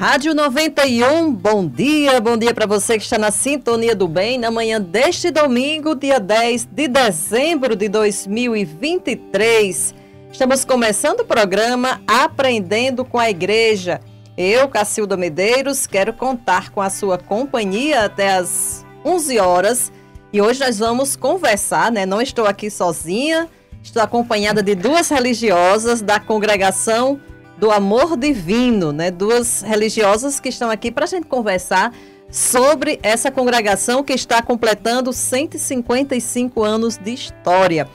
Rádio 91, bom dia para você que está na Sintonia do Bem, na manhã deste domingo, dia 10 de dezembro de 2023. Estamos começando o programa Aprendendo com a Igreja. Eu, Cacilda Medeiros, quero contar com a sua companhia até as 11 horas. E hoje nós vamos conversar, né? Não estou aqui sozinha, estou acompanhada de duas religiosas da congregação do Amor Divino, né? Duas religiosas que estão aqui para a gente conversar sobre essa congregação que está completando 155 anos de história.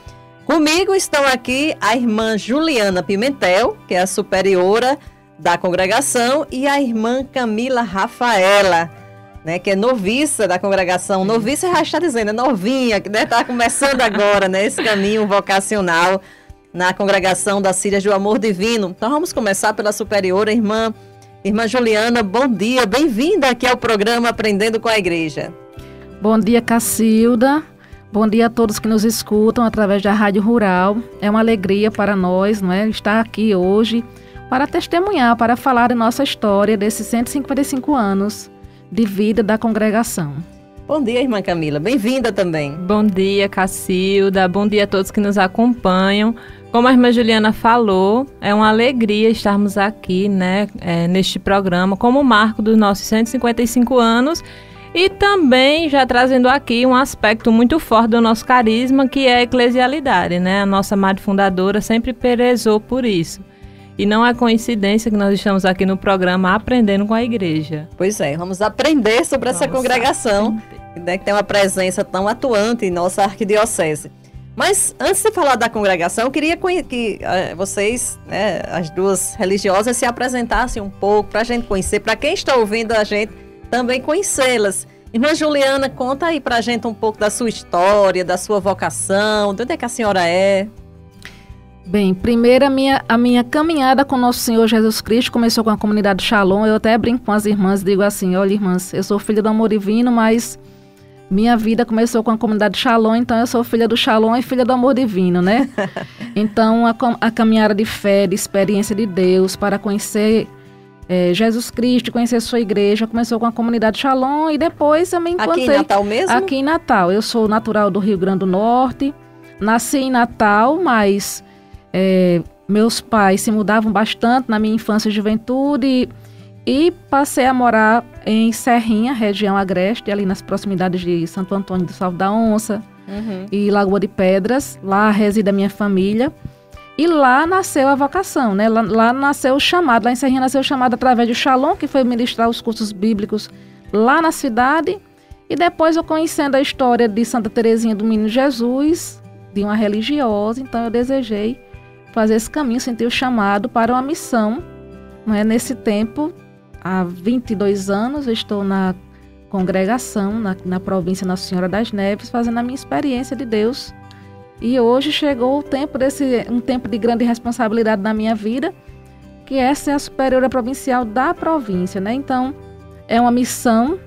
Comigo estão aqui a irmã Juliana Pimentel, que é a superiora da congregação, e a irmã Camila Rafaela, né, que é noviça da congregação. Noviça já está dizendo, é novinha, que está começando agora, né, esse caminho vocacional na congregação das Filhas do Amor Divino. Então vamos começar pela superiora, irmã Juliana. Bom dia, bem-vinda aqui ao programa Aprendendo com a Igreja. Bom dia, Cacilda. Bom dia a todos que nos escutam através da Rádio Rural. É uma alegria para nós, não é, estar aqui hoje para testemunhar, para falar da nossa história desses 155 anos de vida da congregação. Bom dia, irmã Camila. Bem-vinda também. Bom dia, Cacilda. Bom dia a todos que nos acompanham. Como a irmã Juliana falou, é uma alegria estarmos aqui, né, neste programa, como marco dos nossos 155 anos e também já trazendo aqui um aspecto muito forte do nosso carisma, que é a eclesialidade, né? A nossa madre fundadora sempre prezou por isso. E não é coincidência que nós estamos aqui no programa Aprendendo com a Igreja. Pois é, vamos aprender sobre essa congregação, né, que tem uma presença tão atuante em nossa arquidiocese. Mas antes de falar da congregação, eu queria que vocês, né, as duas religiosas, se apresentassem um pouco para a gente conhecer, para quem está ouvindo a gente também conhecê-las. Irmã Juliana, conta aí para a gente um pouco da sua história, da sua vocação, de onde é que a senhora é? Bem, primeiro a minha caminhada com Nosso Senhor Jesus Cristo começou com a comunidade Shalom. Eu até brinco com as irmãs, digo assim, olha irmãs, eu sou filha do Amor Divino, mas minha vida começou com a comunidade Shalom, então eu sou filha do Shalom e filha do Amor Divino, né? Então a caminhada de fé, de experiência de Deus para conhecer Jesus Cristo, conhecer sua igreja, começou com a comunidade Shalom e depois eu me encontrei... Aqui em Natal mesmo? Aqui em Natal. Eu sou natural do Rio Grande do Norte, nasci em Natal, mas meus pais se mudavam bastante na minha infância e juventude e passei a morar em Serrinha, região agreste, ali nas proximidades de Santo Antônio do Salto da Onça e Lagoa de Pedras. Lá reside a minha família. E lá nasceu a vocação, né? Lá nasceu o chamado, lá em Serrinha nasceu o chamado através do Shalom, que foi ministrar os cursos bíblicos lá na cidade. E depois eu conhecendo a história de Santa Teresinha do Menino Jesus, de uma religiosa, então eu desejei fazer esse caminho, senti o chamado para uma missão. Né? Nesse tempo, há 22 anos, eu estou na congregação, na província Nossa Senhora das Neves, fazendo a minha experiência de Deus. E hoje chegou o tempo um tempo de grande responsabilidade na minha vida, que é ser a superiora provincial da província, né? Então, é uma missão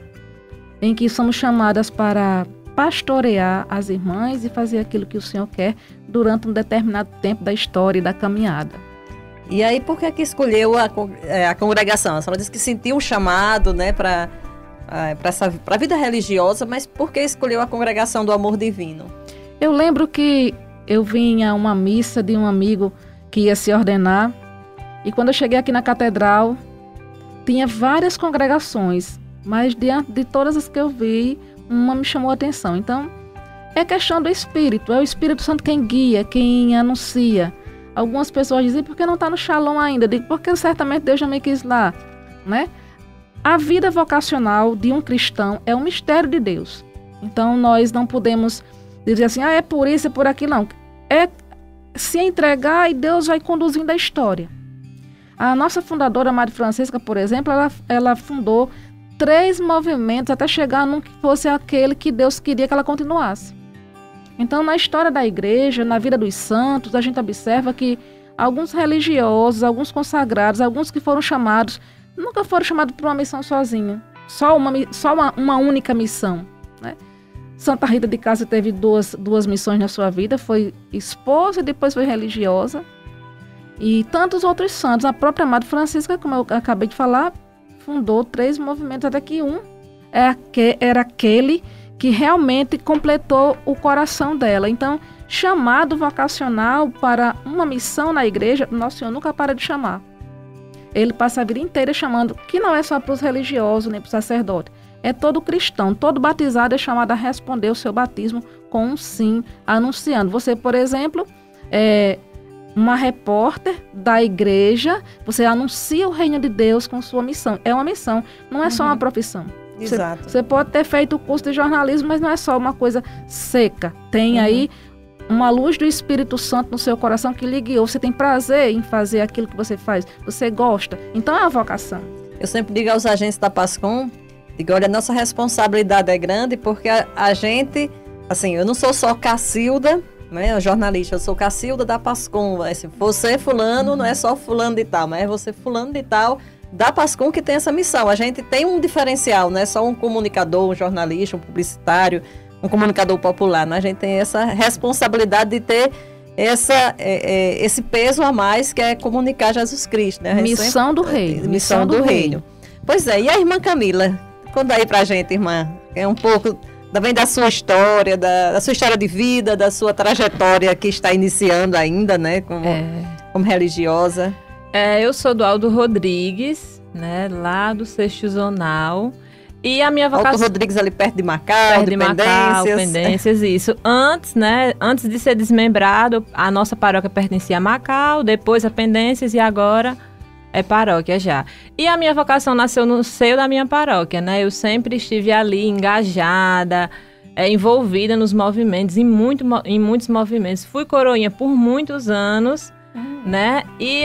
em que somos chamadas para pastorear as irmãs e fazer aquilo que o Senhor quer durante um determinado tempo da história e da caminhada. E aí, por que escolheu a congregação? A senhora disse que sentiu um chamado, né, para a vida religiosa, mas por que escolheu a congregação do Amor Divino? Eu lembro que eu vim a uma missa de um amigo que ia se ordenar e quando eu cheguei aqui na catedral, tinha várias congregações, mas diante de todas as que eu vi, uma me chamou a atenção. Então, é questão do Espírito, é o Espírito Santo quem guia, quem anuncia. Algumas pessoas dizem, por que não está no Shalom ainda? Eu digo, porque certamente Deus já me quis lá, né? A vida vocacional de um cristão é um mistério de Deus. Então, nós não podemos dizer assim, é por isso, é por aquilo, não. É se entregar e Deus vai conduzindo a história. A nossa fundadora, Madre Francisca, por exemplo, ela fundou 3 movimentos até chegar num que fosse aquele que Deus queria que ela continuasse. Então, na história da igreja, na vida dos santos, a gente observa que alguns religiosos, alguns consagrados, alguns que foram chamados, nunca foram chamados para uma missão sozinha. Só uma única missão, né? Santa Rita de Cássia teve duas missões na sua vida, foi esposa e depois foi religiosa. E tantos outros santos, a própria Madre Francisca, como eu acabei de falar, fundou 3 movimentos, até que um era aquele que realmente completou o coração dela. Então, chamado vocacional para uma missão na igreja, Nosso Senhor nunca para de chamar. Ele passa a vida inteira chamando, que não é só para os religiosos, nem para os sacerdotes. É todo cristão, todo batizado é chamado a responder o seu batismo com um sim, anunciando. Você, por exemplo, é uma repórter da igreja, você anuncia o reino de Deus com sua missão. É uma missão, não é só uma profissão. Exato. Você pode ter feito o curso de jornalismo, mas não é só uma coisa seca. Tem aí uma luz do Espírito Santo no seu coração que lhe guiou. Você tem prazer em fazer aquilo que você faz. Você gosta. Então é uma vocação. Eu sempre digo aos agentes da PASCOM, digo, olha, a nossa responsabilidade é grande porque a gente, assim, eu não sou só Cacilda, né, jornalista, eu sou Cacilda da PASCOM. Assim, você fulano, não é só fulano de tal, mas é você fulano de tal da PASCOM que tem essa missão. A gente tem um diferencial, não é só um comunicador, um jornalista, um publicitário, um comunicador popular, né? A gente tem essa responsabilidade de ter esse peso a mais que é comunicar Jesus Cristo, né? Missão do reino. Missão do reino. Pois é, e a irmã Camila? Conta aí pra gente, irmã, é um pouco também da sua história, da sua história de vida, da sua trajetória que está iniciando ainda, né, como religiosa. Eu sou do Aldo Rodrigues, né, lá do Sexto Zonal. E a minha vocação... Aldo Rodrigues ali perto de Macau, perto de Macau, Pendências, isso. Antes de ser desmembrado, a nossa paróquia pertencia a Macau, depois a Pendências e agora é paróquia já. E a minha vocação nasceu no seio da minha paróquia, né? Eu sempre estive ali engajada, envolvida nos movimentos, em muitos movimentos. Fui coroinha por muitos anos, né? E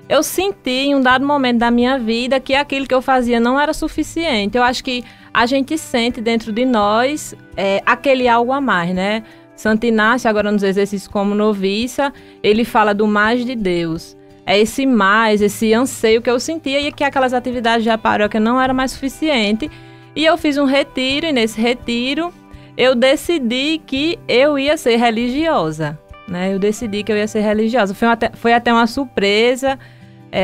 eu senti em um dado momento da minha vida que aquilo que eu fazia não era suficiente. Eu acho que a gente sente dentro de nós aquele algo a mais, né? Santo Inácio, agora nos exercícios como noviça, ele fala do mais de Deus. É esse mais, esse anseio que eu sentia e que aquelas atividades da paróquia não era mais suficiente. E eu fiz um retiro e nesse retiro eu decidi que eu ia ser religiosa, né? Eu decidi que eu ia ser religiosa. Foi até uma surpresa,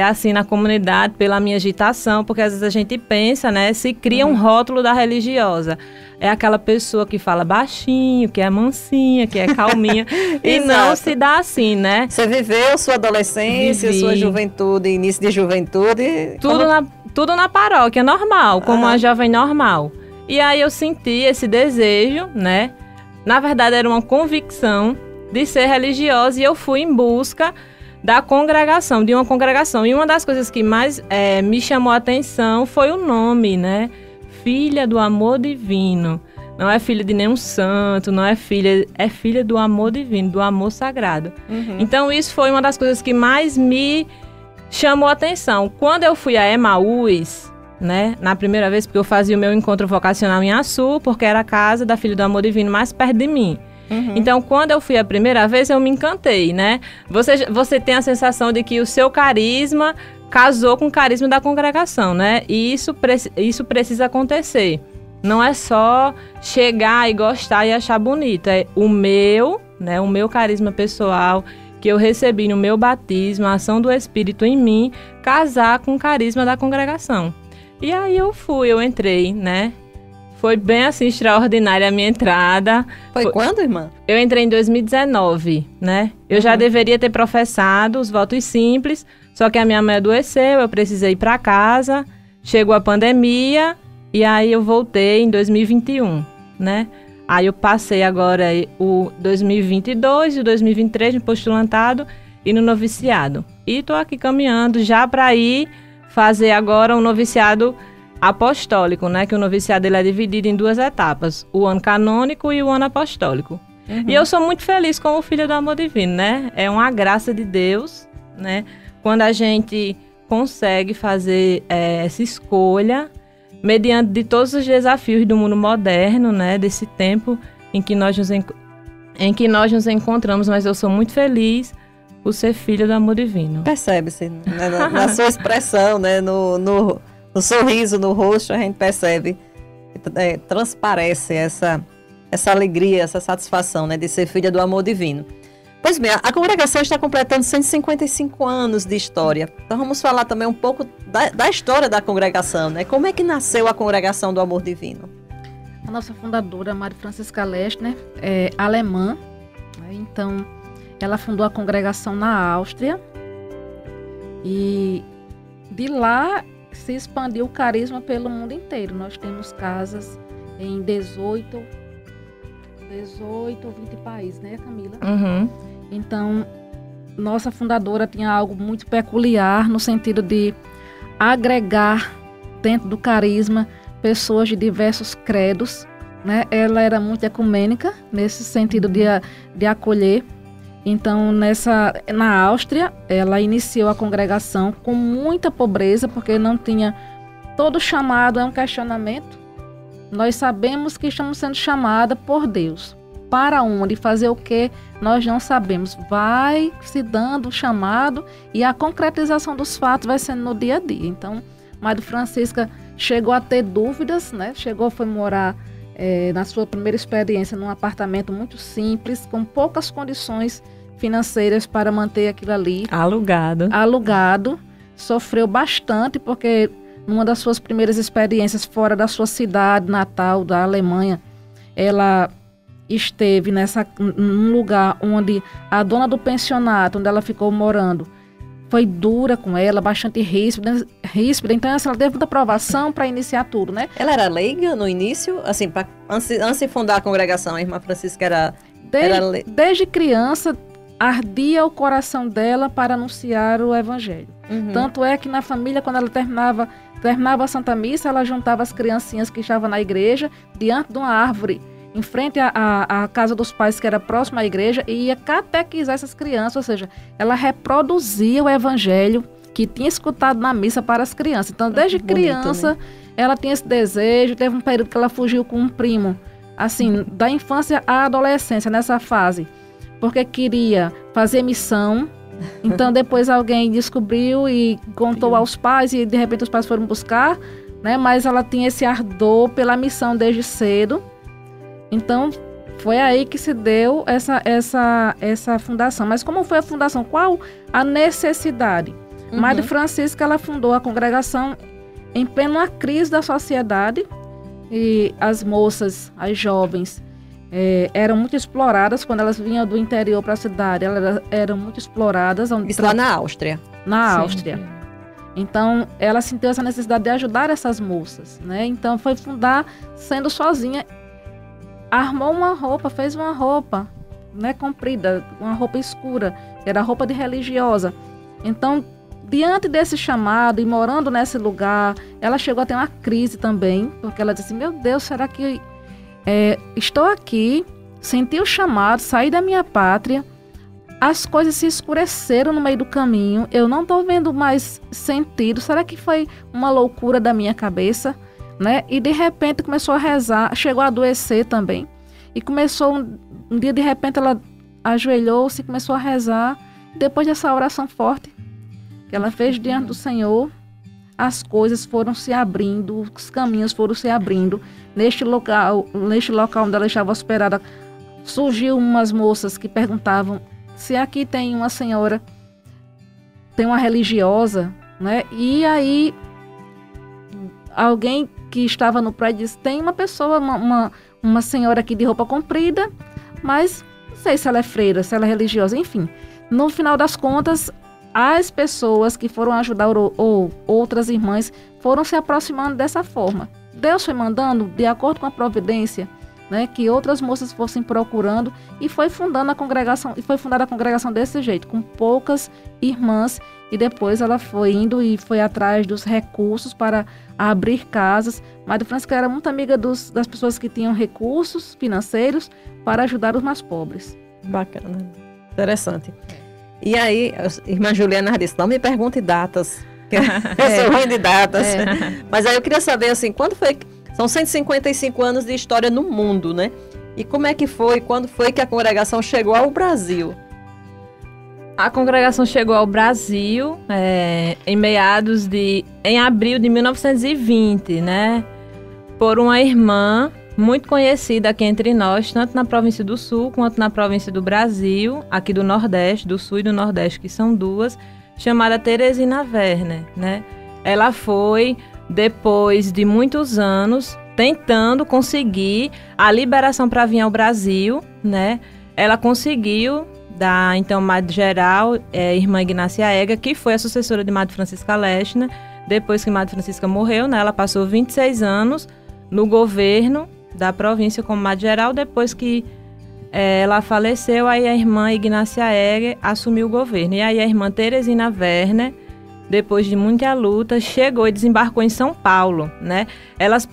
assim, na comunidade, pela minha agitação, porque às vezes a gente pensa, né, se cria um rótulo da religiosa. É aquela pessoa que fala baixinho, que é mansinha, que é calminha, e não se dá assim, né? Você viveu sua adolescência, sua juventude, início de juventude... Tudo na paróquia, normal, como uma jovem normal. E aí eu senti esse desejo, né? Na verdade, era uma convicção de ser religiosa e eu fui em busca de uma congregação. E uma das coisas que mais me chamou a atenção foi o nome, né? Filha do Amor Divino. Não é filha de nenhum santo, não é filha do amor divino, do amor sagrado. Então isso foi uma das coisas que mais me chamou a atenção. Quando eu fui a Emaús, né? Na primeira vez, porque eu fazia o meu encontro vocacional em Açu, porque era a casa da Filha do Amor Divino mais perto de mim. Então, quando eu fui a primeira vez, eu me encantei, né? Você tem a sensação de que o seu carisma casou com o carisma da congregação, né? E isso precisa acontecer. Não é só chegar e gostar e achar bonito. É o meu carisma pessoal que eu recebi no meu batismo, a ação do Espírito em mim, casar com o carisma da congregação. E aí eu entrei, né? Foi bem assim, extraordinária a minha entrada. Foi quando, irmã? Eu entrei em 2019, né? Eu já deveria ter professado os votos simples, só que a minha mãe adoeceu, eu precisei ir para casa, chegou a pandemia e aí eu voltei em 2021, né? Aí eu passei agora o 2022 e o 2023 no postulantado e no noviciado. E estou aqui caminhando já para ir fazer agora um noviciado apostólico, né? Que o noviciado ele é dividido em 2 etapas, o ano canônico e o ano apostólico. E eu sou muito feliz como filha do amor divino, né? É uma graça de Deus, né? Quando a gente consegue fazer essa escolha, mediante de todos os desafios do mundo moderno, né? Desse tempo em que nós nos encontramos, mas eu sou muito feliz por ser filha do amor divino. Percebe-se, né? na sua expressão, né? No sorriso, no rosto, a gente percebe, transparece essa alegria, essa satisfação, né, de ser filha do amor divino. Pois bem, a congregação está completando 155 anos de história. Então vamos falar também um pouco da história da congregação, né? Como é que nasceu a Congregação do Amor Divino? A nossa fundadora, Maria Francisca Lestner, é alemã, né? Então ela fundou a congregação na Áustria e de lá se expandiu o carisma pelo mundo inteiro. Nós temos casas em 18 ou 20 países, né, Camila? Uhum. Então, nossa fundadora tinha algo muito peculiar no sentido de agregar dentro do carisma pessoas de diversos credos, né? Ela era muito ecumênica nesse sentido de acolher. Então, na Áustria, ela iniciou a congregação com muita pobreza, porque não tinha... Todo chamado é um questionamento. Nós sabemos que estamos sendo chamadas por Deus. Para onde? Fazer o quê? Nós não sabemos. Vai se dando o chamado e a concretização dos fatos vai sendo no dia a dia. Então, Maria Francisca chegou a ter dúvidas, né? Foi morar na sua primeira experiência num apartamento muito simples, com poucas condições financeiras para manter aquilo ali. Alugado. Sofreu bastante porque numa das suas primeiras experiências fora da sua cidade natal, da Alemanha, ela esteve num lugar onde a dona do pensionato, onde ela ficou morando, foi dura com ela, bastante ríspida. Então, ela teve muita aprovação para iniciar tudo, né? Ela era leiga no início? Assim, antes de fundar a congregação, a irmã Francisca era Desde criança, ardia o coração dela para anunciar o evangelho. Uhum. Tanto é que na família, quando ela terminava a Santa Missa, ela juntava as criancinhas que estavam na igreja, diante de uma árvore, em frente à casa dos pais, que era próxima à igreja, e ia catequizar essas crianças, ou seja, ela reproduzia o evangelho que tinha escutado na missa para as crianças. Então, desde criança, bonito, né? Ela tinha esse desejo. Teve um período que ela fugiu com um primo, assim, da infância à adolescência, nessa fase, porque queria fazer missão. Então, depois alguém descobriu e contou aos pais, e de repente os pais foram buscar, né? Mas ela tinha esse ardor pela missão desde cedo. Então, foi aí que se deu essa fundação. Mas como foi a fundação? Qual a necessidade? Uhum. Maria Francisca, ela fundou a congregação em plena crise da sociedade, e as moças, as jovens, eram muito exploradas quando elas vinham do interior para a cidade. Elas eram muito exploradas. Isso lá na Áustria. Na Áustria. Então, ela sentiu essa necessidade de ajudar essas moças, né? Então, foi fundar sendo sozinha. Armou uma roupa, fez uma roupa, né, comprida, uma roupa escura, era roupa de religiosa. Então, diante desse chamado e morando nesse lugar, ela chegou a ter uma crise também, porque ela disse: meu Deus, será que estou aqui, senti o chamado, saí da minha pátria, as coisas se escureceram no meio do caminho, eu não estou vendo mais sentido, será que foi uma loucura da minha cabeça? Né? E de repente começou a rezar, chegou a adoecer também. E começou, um dia de repente ela ajoelhou-se e começou a rezar. Depois dessa oração forte que ela fez diante do Senhor, as coisas foram se abrindo, os caminhos foram se abrindo. Neste local onde ela estava hospedada, surgiu umas moças que perguntavam se aqui tem uma senhora, tem uma religiosa, né? E aí alguém que estava no prédio disse: tem uma pessoa, uma senhora aqui de roupa comprida, mas não sei se ela é freira, se ela é religiosa, enfim. No final das contas, as pessoas que foram ajudar ou outras irmãs foram se aproximando dessa forma. Deus foi mandando, de acordo com a providência, né, que outras moças fossem procurando, e foi fundando a congregação, e foi fundada a congregação desse jeito, com poucas irmãs. E depois ela foi indo e foi atrás dos recursos para abrir casas. Maria Francisca era muito amiga das pessoas que tinham recursos financeiros para ajudar os mais pobres. Bacana, interessante. E aí, irmã Juliana disse: não me pergunte datas, que eu sou ruim de datas. Mas aí eu queria saber, assim, quando foi... São 155 anos de história no mundo, né? E como é que foi, quando foi que a congregação chegou ao Brasil? A congregação chegou ao Brasil em abril de 1920, né? Por uma irmã muito conhecida aqui entre nós, tanto na província do Sul quanto na província do Brasil, aqui do Nordeste, do Sul e do Nordeste, que são duas, chamada Teresina Werner, né? Ela foi, depois de muitos anos, tentando conseguir a liberação para vir ao Brasil, né? Ela conseguiu da, então, Madre Geral, Irmã Ignácia Ega, que foi a sucessora de Madre Francisca Lechner. Depois que Madre Francisca morreu, né? Ela passou 26 anos no governo da província como Madre Geral. Depois que ela faleceu, aí a Irmã Ignácia Ega assumiu o governo. E aí a Irmã Teresina Werner, depois de muita luta, chegou e desembarcou em São Paulo, né? Elas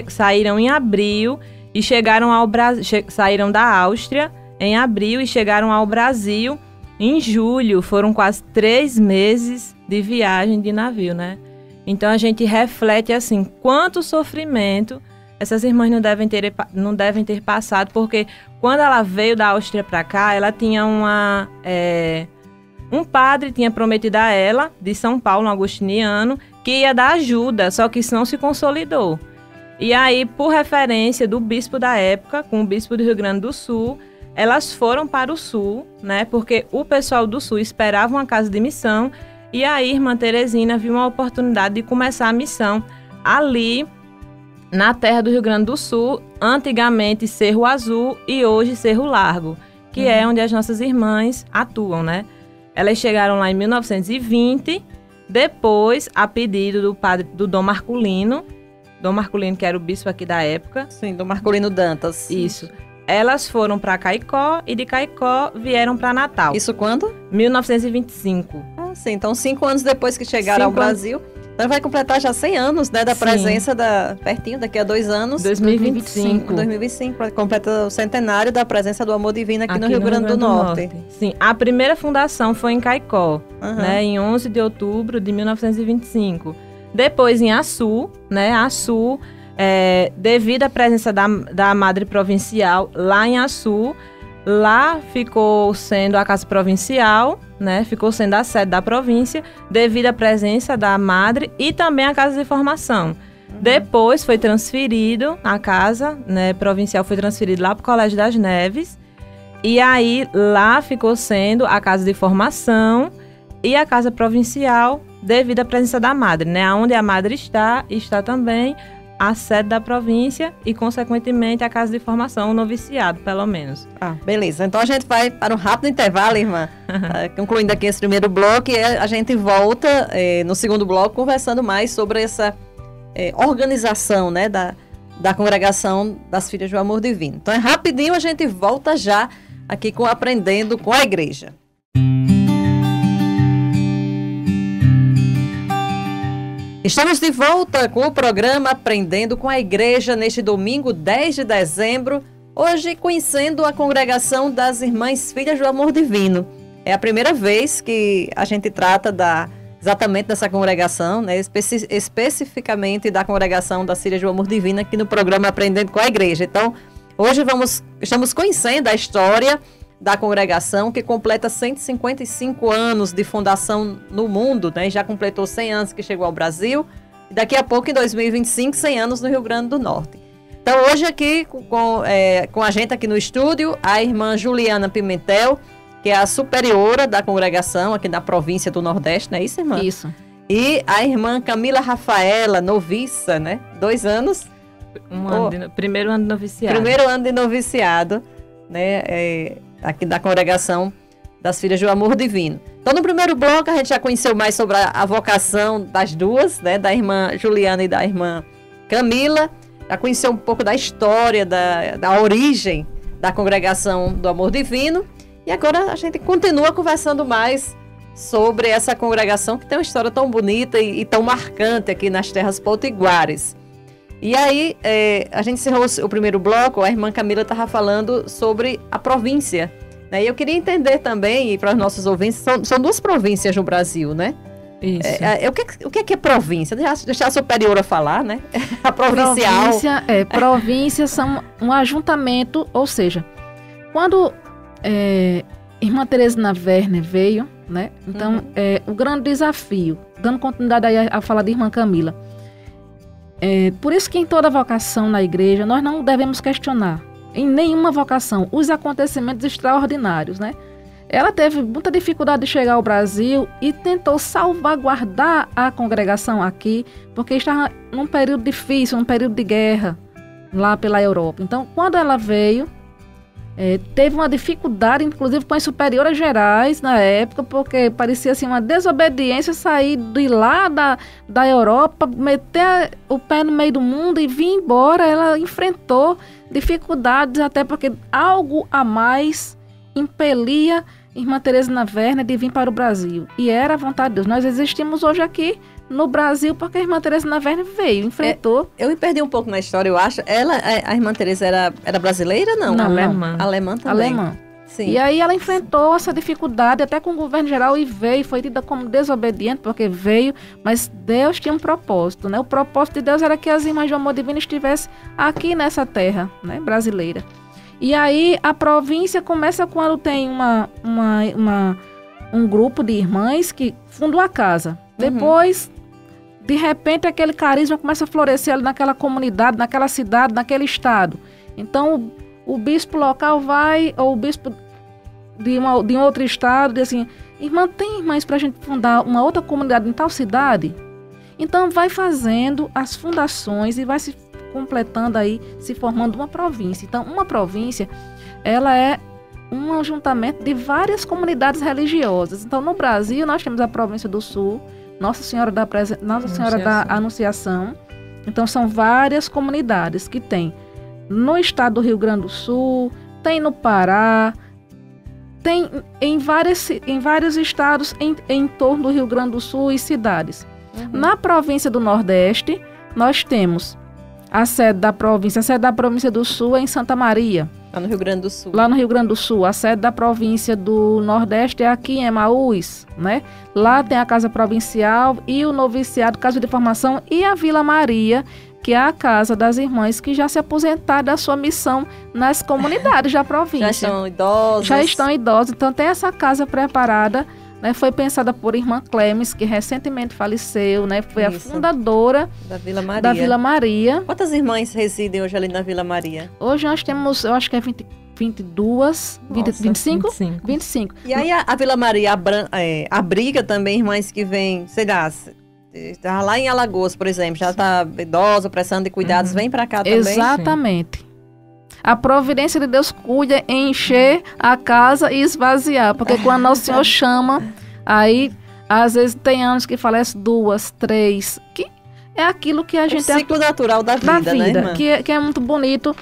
saíram em abril e chegaram ao Brasil, saíram da Áustria em abril e chegaram ao Brasil em julho. Foram quase 3 meses de viagem de navio, né? Então a gente reflete assim, quanto sofrimento essas irmãs não devem ter passado, porque quando ela veio da Áustria para cá, ela tinha um padre tinha prometido a ela, de São Paulo, um agostiniano, que ia dar ajuda, só que isso não se consolidou. E aí, por referência do bispo da época, com o bispo do Rio Grande do Sul, elas foram para o Sul, né? Porque o pessoal do Sul esperava uma casa de missão, e a Irmã Teresina viu uma oportunidade de começar a missão ali na terra do Rio Grande do Sul, antigamente Cerro Azul e hoje Cerro Largo, que é onde as nossas irmãs atuam, né? Elas chegaram lá em 1920, depois, a pedido do padre do Dom Marculino, que era o bispo aqui da época. Sim, Dom Marculino Dantas. Isso. Elas foram para Caicó e de Caicó vieram para Natal. Isso quando? 1925. Ah, sim. Então, 5 anos depois que chegaram ao Brasil. Então, vai completar já 100 anos, né? Da presença pertinho, daqui a 2 anos. 2025. 2025, completa o centenário da presença do Amor Divino aqui no Rio Grande do Norte. Sim, a primeira fundação foi em Caicó, né? Em 11 de outubro de 1925. Depois em Açu, né? Açu, devido à presença da Madre Provincial lá em Açu, lá ficou sendo a Casa Provincial, né? Ficou sendo a sede da província, devido à presença da Madre e também a Casa de Formação. Depois foi transferido, a Casa, né, Provincial foi transferida lá para o Colégio das Neves, e aí lá ficou sendo a Casa de Formação e a Casa Provincial, devido à presença da Madre, né? Onde a Madre está também a sede da província e, consequentemente, a casa de formação, o noviciado, pelo menos. Ah, beleza. Então, a gente vai para um rápido intervalo, irmã. Concluindo aqui esse primeiro bloco, e a gente volta no segundo bloco conversando mais sobre essa organização, né, da Congregação das Filhas do Amor Divino. Então, rapidinho, a gente volta já aqui com Aprendendo com a Igreja. Estamos de volta com o programa Aprendendo com a Igreja neste domingo 10 de dezembro, hoje conhecendo a Congregação das Irmãs Filhas do Amor Divino. É a primeira vez que a gente trata exatamente dessa congregação, né, especificamente da Congregação das Filhas do Amor Divino aqui no programa Aprendendo com a Igreja. Então, hoje estamos conhecendo a história da congregação, que completa 155 anos de fundação no mundo, né? Já completou 100 anos que chegou ao Brasil, e daqui a pouco, em 2025, 100 anos no Rio Grande do Norte. Então, hoje aqui, com a gente aqui no estúdio, a irmã Juliana Pimentel, que é a superiora da congregação aqui na província do Nordeste, não é isso, irmã? Isso. E a irmã Camila Rafaela, noviça, né? 2 anos. Primeiro ano de noviciado. Primeiro ano de noviciado, né? Aqui da Congregação das Filhas do Amor Divino. Então, no primeiro bloco, a gente já conheceu mais sobre a vocação das duas, né? Da irmã Juliana e da irmã Camila. Já conheceu um pouco da história, da origem da Congregação do Amor Divino. E agora a gente continua conversando mais sobre essa congregação que tem uma história tão bonita e tão marcante aqui nas terras potiguares. E aí, a gente encerrou o primeiro bloco, a irmã Camila estava falando sobre a província, né? E eu queria entender também, e para os nossos ouvintes, são 2 províncias no Brasil, né? Isso. O que é província? Deixar a superiora falar, né? A provincial. Província são um ajuntamento, ou seja, quando irmã Teresina Werner veio, né? Então, o grande desafio, dando continuidade aí a fala de irmã Camila, Por isso que em toda vocação na igreja, nós não devemos questionar, em nenhuma vocação, os acontecimentos extraordinários, né? Ela teve muita dificuldade de chegar ao Brasil e tentou salvaguardar a congregação aqui, porque estava num período difícil, num período de guerra, lá pela Europa. Então, quando ela veio, teve uma dificuldade, inclusive com as superioras gerais na época, porque parecia assim uma desobediência sair de lá da Europa, meter o pé no meio do mundo e vir embora. Ela enfrentou dificuldades, até porque algo a mais impelia Irmã Teresina Werner de vir para o Brasil. E era a vontade de Deus. Nós existimos hoje aqui no Brasil porque a Irmã Teresina Werner veio, enfrentou. Eu me perdi um pouco na história, eu acho. A Irmã Teresa era brasileira, não? Não, alemã. Alemã também. Alemã. Sim. E aí ela enfrentou essa dificuldade até com o governo geral e veio, foi tida como desobediente porque veio, mas Deus tinha um propósito, né? O propósito de Deus era que as irmãs de amor divino estivessem aqui nessa terra, né, brasileira. E aí a província começa quando tem um grupo de irmãs que fundam a casa. Depois, de repente, aquele carisma começa a florescer ali naquela comunidade, naquela cidade, naquele estado. Então, o bispo local vai, ou o bispo de um outro estado, diz assim, irmã, tem irmãs para a gente fundar uma outra comunidade em tal cidade? Então, vai fazendo as fundações e vai se completando aí, se formando uma província. Então, uma província, ela é um ajuntamento de várias comunidades religiosas. Então, no Brasil, nós temos a província do Sul, Nossa Senhora da Anunciação. Então, são várias comunidades que tem no estado do Rio Grande do Sul, tem no Pará, tem em vários estados em torno do Rio Grande do Sul e cidades. Na província do Nordeste, nós temos a sede da província do Sul é em Santa Maria. Lá no Rio Grande do Sul. Lá no Rio Grande do Sul. A sede da província do Nordeste é aqui em Emaús, né? Lá tem a Casa Provincial e o Noviciado, Casa de Formação e a Vila Maria, que é a casa das irmãs que já se aposentaram da sua missão nas comunidades da província. Já estão idosos. Então tem essa casa preparada, né? Foi pensada por irmã Clemes, que recentemente faleceu, né? Foi a fundadora da Vila Maria. Quantas irmãs residem hoje ali na Vila Maria? Hoje nós temos, eu acho que é 22, 25? 25. E aí a Vila Maria abriga também irmãs que vêm, sei lá, tá lá em Alagoas, por exemplo, já está idosa, precisando de cuidados, vem para cá também? Exatamente. Sim. A providência de Deus cuida em encher a casa e esvaziar, porque quando Nosso Senhor chama, aí às vezes tem anos que falece 2, 3, que é aquilo que a gente... O ciclo natural da vida, né, irmã? Que é muito bonito.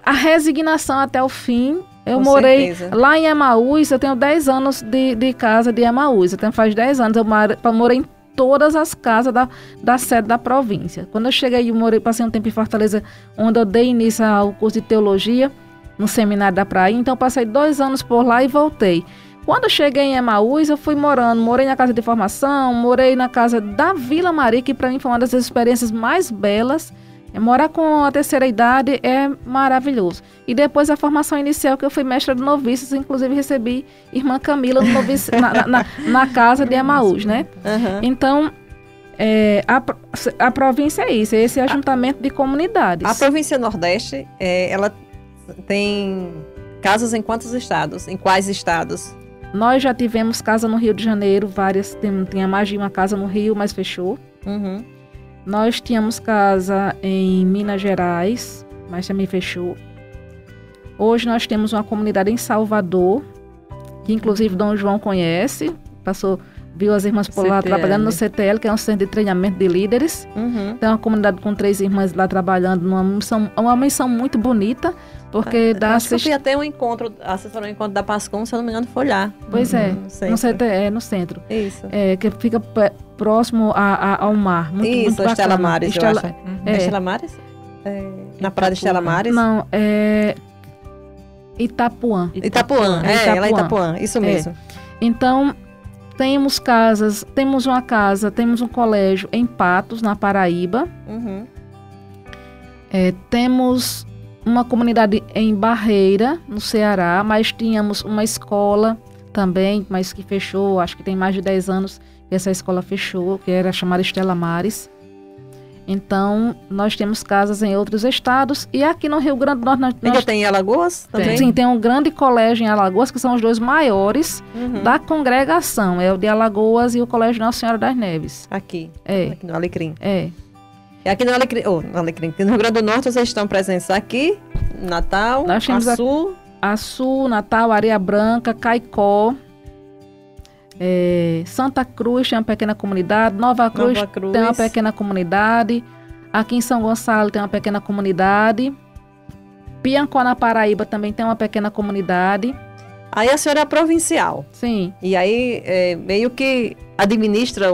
A resignação até o fim. Eu morei lá em Emaús, eu tenho 10 anos de casa de Emaús, então faz 10 anos eu morei em todas as casas da sede da província. Quando eu cheguei, passei um tempo em Fortaleza, onde eu dei início ao curso de teologia, no seminário da Praia, então passei 2 anos por lá e voltei. Quando eu cheguei em Emaús, eu fui morei na casa de formação, morei na casa da Vila Maria, que para mim foi uma das experiências mais belas. Morar com a terceira idade é maravilhoso. E depois a formação inicial, que eu fui mestra de noviços, inclusive recebi irmã Camila no na casa de Emaús, né? Então, a província é isso, é esse ajuntamento de comunidades. A província Nordeste, ela tem casas em quantos estados? Em quais estados? Nós já tivemos casa no Rio de Janeiro, várias, tinha mais de uma casa no Rio, mas fechou. Nós tínhamos casa em Minas Gerais, mas também fechou. Hoje nós temos uma comunidade em Salvador, que inclusive Dom João conhece, viu as irmãs por lá trabalhando no CTL, que é um centro de treinamento de líderes. Tem uma comunidade com 3 irmãs lá trabalhando numa missão muito bonita, porque eu fui até um encontro, assessorou um encontro da PASCOM, se eu não me engano, foi lá. Pois no centro. Isso. Que fica próximo ao mar. Muito Estela Maris, eu acho. Estela Maris? Na praia de Estela Maris? Não, Itapuã. Itapuã, ela é Itapuã, isso mesmo. Então, temos um colégio em Patos, na Paraíba. Temos uma comunidade em Barreira, no Ceará, mas tínhamos uma escola também, mas que fechou, acho que tem mais de 10 anos que essa escola fechou, que era chamada Estela Maris. Então, nós temos casas em outros estados e aqui no Rio Grande do Norte... Ainda tem em Alagoas também? Sim, tem um grande colégio em Alagoas, que são os dois maiores da congregação. É o de Alagoas e o Colégio Nossa Senhora das Neves. Aqui no Alecrim. É. Aqui no Alecrim, no Rio Grande do Norte, vocês estão presentes aqui, Natal, Açu, Natal, Areia Branca, Caicó, Santa Cruz tem uma pequena comunidade, Nova Cruz tem uma pequena comunidade, aqui em São Gonçalo tem uma pequena comunidade, Piancó, na Paraíba, também tem uma pequena comunidade. Aí a senhora é provincial. Sim. E aí meio que administra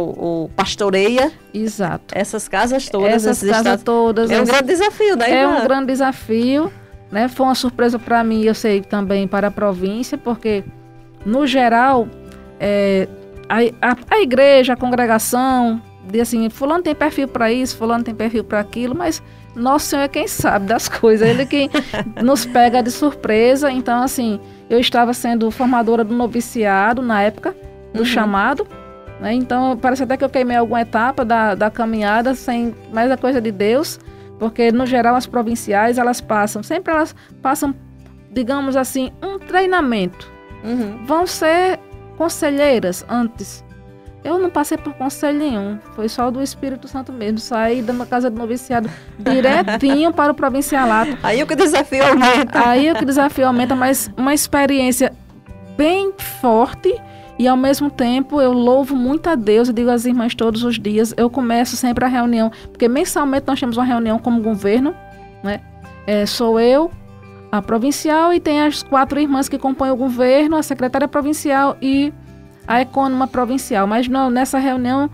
pastoreia. Exato. Essas casas todas. Essas casas todas. É um grande desafio, né, irmã? É um grande desafio, né? Foi uma surpresa para mim, eu sei, também para a província, porque, no geral, a igreja, a congregação, diz assim, fulano tem perfil para isso, fulano tem perfil para aquilo, mas Nosso Senhor é quem sabe das coisas, Ele que nos pega de surpresa. Então, assim, eu estava sendo formadora do noviciado na época do chamado, né? Então, parece até que eu queimei alguma etapa da caminhada, sem mais a coisa de Deus, porque, no geral, as provinciais, elas passam, digamos assim, um treinamento. Vão ser conselheiras antes. Eu não passei por conselho nenhum, foi só do Espírito Santo mesmo. Saí da minha casa do noviciado direitinho para o provincialato. Aí o que o desafio aumenta. Mas uma experiência bem forte e, ao mesmo tempo, eu louvo muito a Deus. Eu digo às irmãs todos os dias, eu começo sempre a reunião, porque mensalmente nós temos uma reunião como governo, né? Sou eu, a provincial, e tem as 4 irmãs que compõem o governo, a secretária provincial e a ecônoma provincial, mas nessa reunião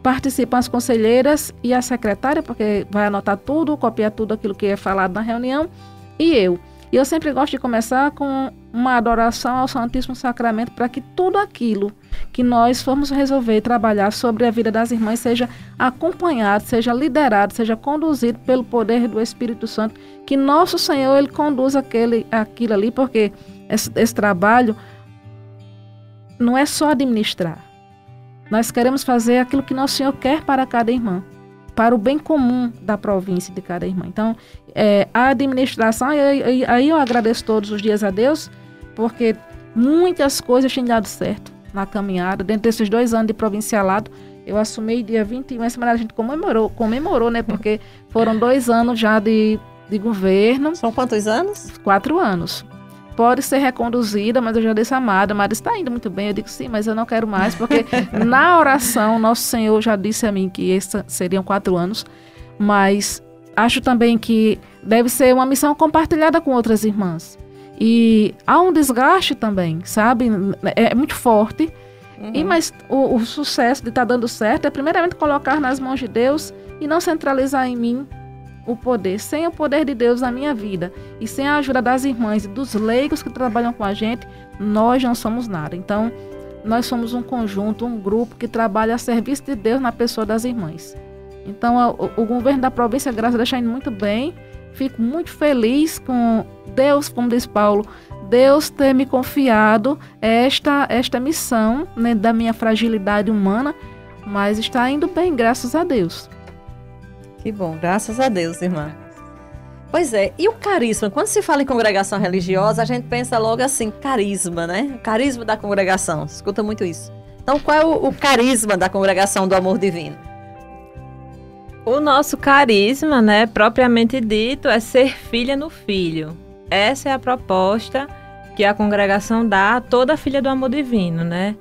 participam as conselheiras e a secretária, porque vai anotar tudo, copiar tudo aquilo que é falado na reunião, e eu. E eu sempre gosto de começar com uma adoração ao Santíssimo Sacramento, para que tudo aquilo que nós formos resolver trabalhar sobre a vida das irmãs seja acompanhado, seja liderado, seja conduzido pelo poder do Espírito Santo, que nosso Senhor, Ele conduz aquilo ali, porque esse trabalho não é só administrar. Nós queremos fazer aquilo que Nosso Senhor quer para cada irmã, para o bem comum da província de cada irmã. Então, a administração, aí eu agradeço todos os dias a Deus, porque muitas coisas têm dado certo na caminhada. Dentro desses 2 anos de provincialado, eu assumi dia 21, essa semana a gente comemorou, né? Porque foram 2 anos já de governo. São quantos anos? 4 anos. Pode ser reconduzida, mas eu já disse a Amada está indo muito bem. Eu digo sim, mas eu não quero mais, porque na oração Nosso Senhor já disse a mim que esses seriam 4 anos, mas acho também que deve ser uma missão compartilhada com outras irmãs. E há um desgaste também, sabe? É muito forte, mas o sucesso de estar dando certo é primeiramente colocar nas mãos de Deus e não centralizar em mim o poder. Sem o poder de Deus na minha vida e sem a ajuda das irmãs e dos leigos que trabalham com a gente, nós não somos nada. Então, nós somos um conjunto, um grupo que trabalha a serviço de Deus na pessoa das irmãs. Então, o governo da província, graças a Deus, está indo muito bem. Fico muito feliz com Deus, como diz Paulo, Deus ter me confiado esta missão, né, da minha fragilidade humana, mas está indo bem, graças a Deus. Que bom, graças a Deus, irmã. Pois é, e o carisma? Quando se fala em congregação religiosa, a gente pensa logo assim, carisma, né? Carisma da congregação, escuta muito isso. Então, qual é o carisma da congregação do Amor Divino? O nosso carisma, né, propriamente dito, é ser filha no filho. Essa é a proposta que a congregação dá a toda filha do Amor Divino, né?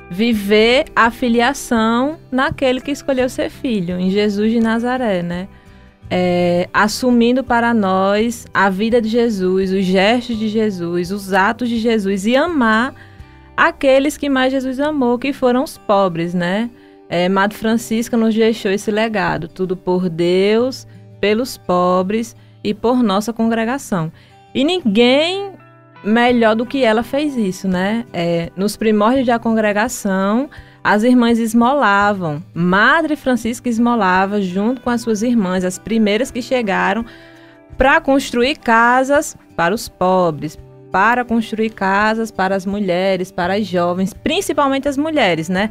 Viver a filiação naquele que escolheu ser filho, em Jesus de Nazaré, né? Assumindo para nós a vida de Jesus, os gestos de Jesus, os atos de Jesus e amar aqueles que mais Jesus amou, que foram os pobres, né? Madre Francisca nos deixou esse legado, tudo por Deus, pelos pobres e por nossa congregação. E ninguém melhor do que ela fez isso, né? Nos primórdios da congregação, as irmãs esmolavam. Madre Francisca esmolava junto com as suas irmãs, as primeiras que chegaram, para construir casas para os pobres, para construir casas para as mulheres, para as jovens, principalmente as mulheres, né?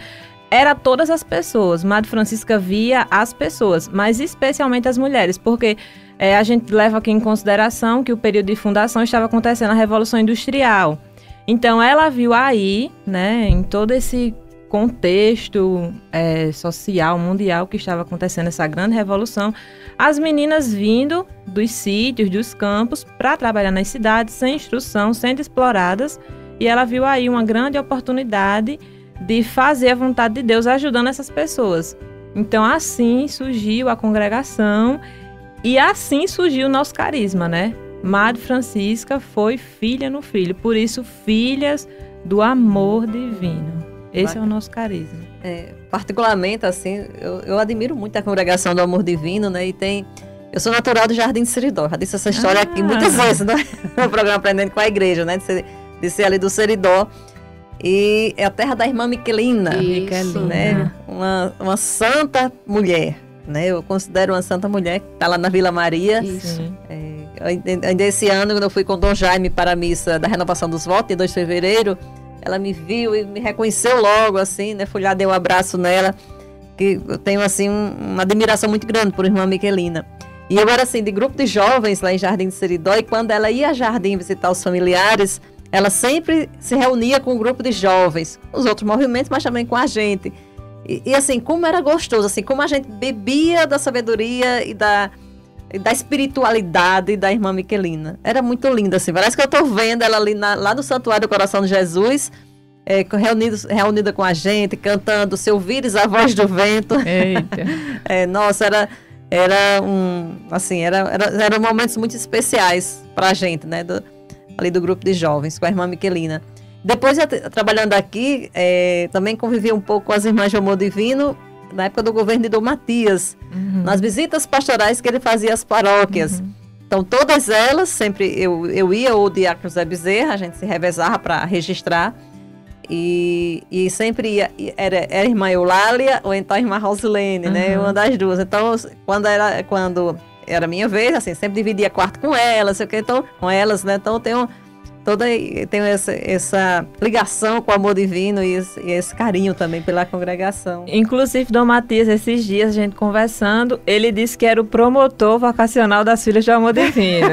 era todas as pessoas. Madre Francisca via as pessoas, mas especialmente as mulheres, porque a gente leva aqui em consideração que o período de fundação estava acontecendo a Revolução Industrial. Então, ela viu aí, né, em todo esse contexto social, mundial que estava acontecendo essa grande revolução, as meninas vindo dos sítios, dos campos, para trabalhar nas cidades, sem instrução, sendo exploradas, e ela viu aí uma grande oportunidade de fazer a vontade de Deus ajudando essas pessoas. Então, assim surgiu a congregação e assim surgiu o nosso carisma, né? Madre Francisca foi filha no filho, por isso, filhas do amor divino. Esse é o nosso carisma. Particularmente, assim, eu admiro muito a congregação do amor divino, né? Eu sou natural do Jardim de Seridó, já disse essa história aqui muitas vezes, né? No programa Aprendendo com a Igreja, né? De ser ali do Seridó. E é a terra da irmã Miquelina, né? Uma santa mulher, né? Eu considero uma santa mulher que está lá na Vila Maria. Isso. Ainda esse ano, quando eu fui com o Dom Jaime para a missa da renovação dos votos, em 2 de fevereiro, ela me viu e me reconheceu logo, assim, né? Fui lá, dei um abraço nela, que eu tenho, assim, uma admiração muito grande por irmã Miquelina. E eu era, assim, de grupo de jovens lá em Jardim de Seridó, e quando ela ia a Jardim visitar os familiares, ela sempre se reunia com um grupo de jovens, os outros movimentos, mas também com a gente. E assim, como era gostoso, assim, como a gente bebia da sabedoria e da espiritualidade da irmã Miquelina. Era muito linda, assim. Parece que eu estou vendo ela ali lá no Santuário do Coração de Jesus, reunida com a gente, cantando "Se Ouvires a Voz do Vento". Eita. Nossa, eram momentos muito especiais para a gente, né? Ali do grupo de jovens, com a irmã Miquelina. Depois, trabalhando aqui, também convivi um pouco com as irmãs de Amor Divino, na época do governo de Dom Matias, nas visitas pastorais que ele fazia às paróquias. Então, todas elas, sempre eu ia, ou o diácono José Bezerra, a gente se revezava para registrar, e sempre ia, era a irmã Eulália, ou então a irmã Rosilene, né, uma das duas. Então, quando era minha vez, assim, sempre dividia quarto com elas, então, com elas, né, então tenho essa ligação com o amor divino e esse carinho também pela congregação. Inclusive, Dom Matias, esses dias, a gente conversando, ele disse que era o promotor vocacional das Filhas do Amor Divino.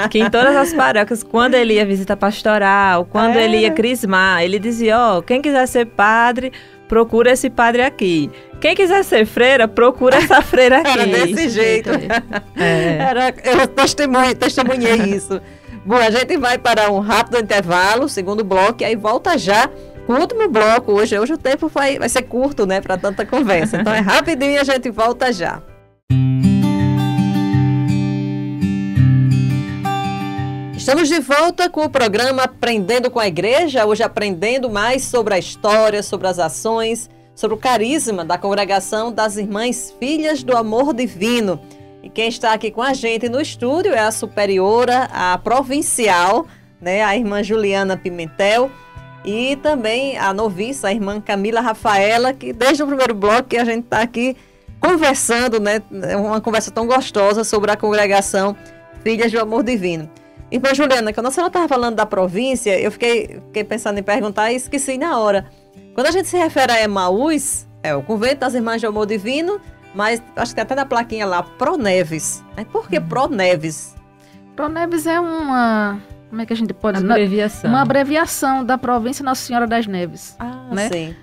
Que em todas as paróquias, quando ele ia visita pastoral, quando ele ia crismar, ele dizia, quem quiser ser padre, procura esse padre aqui. Quem quiser ser freira, procura essa freira aqui. Era desse jeito. Eu testemunhei isso. Bom, a gente vai para um rápido intervalo, segundo bloco, e aí volta já com o último bloco hoje. Hoje o tempo vai ser curto, né, para tanta conversa. Então é rapidinho e a gente volta já. Estamos de volta com o programa Aprendendo com a Igreja, hoje aprendendo mais sobre a história, sobre as ações, sobre o carisma da congregação das Irmãs Filhas do Amor Divino. E quem está aqui com a gente no estúdio é a superiora, a provincial, né, a irmã Juliana Pimentel, e também a noviça, a irmã Camila Rafaela, que desde o primeiro bloco que a gente está aqui conversando, né, uma conversa tão gostosa sobre a congregação Filhas do Amor Divino. Irmã Juliana, quando a senhora estava falando da província, eu fiquei pensando em perguntar e esqueci na hora. Quando a gente se refere a Emaús, o convento das Irmãs do Amor Divino, mas acho que tem até na plaquinha lá, Proneves. Por que Proneves? Proneves é uma... Como é que a gente pode... Abreviação. Uma abreviação da província Nossa Senhora das Neves. Né? Sim.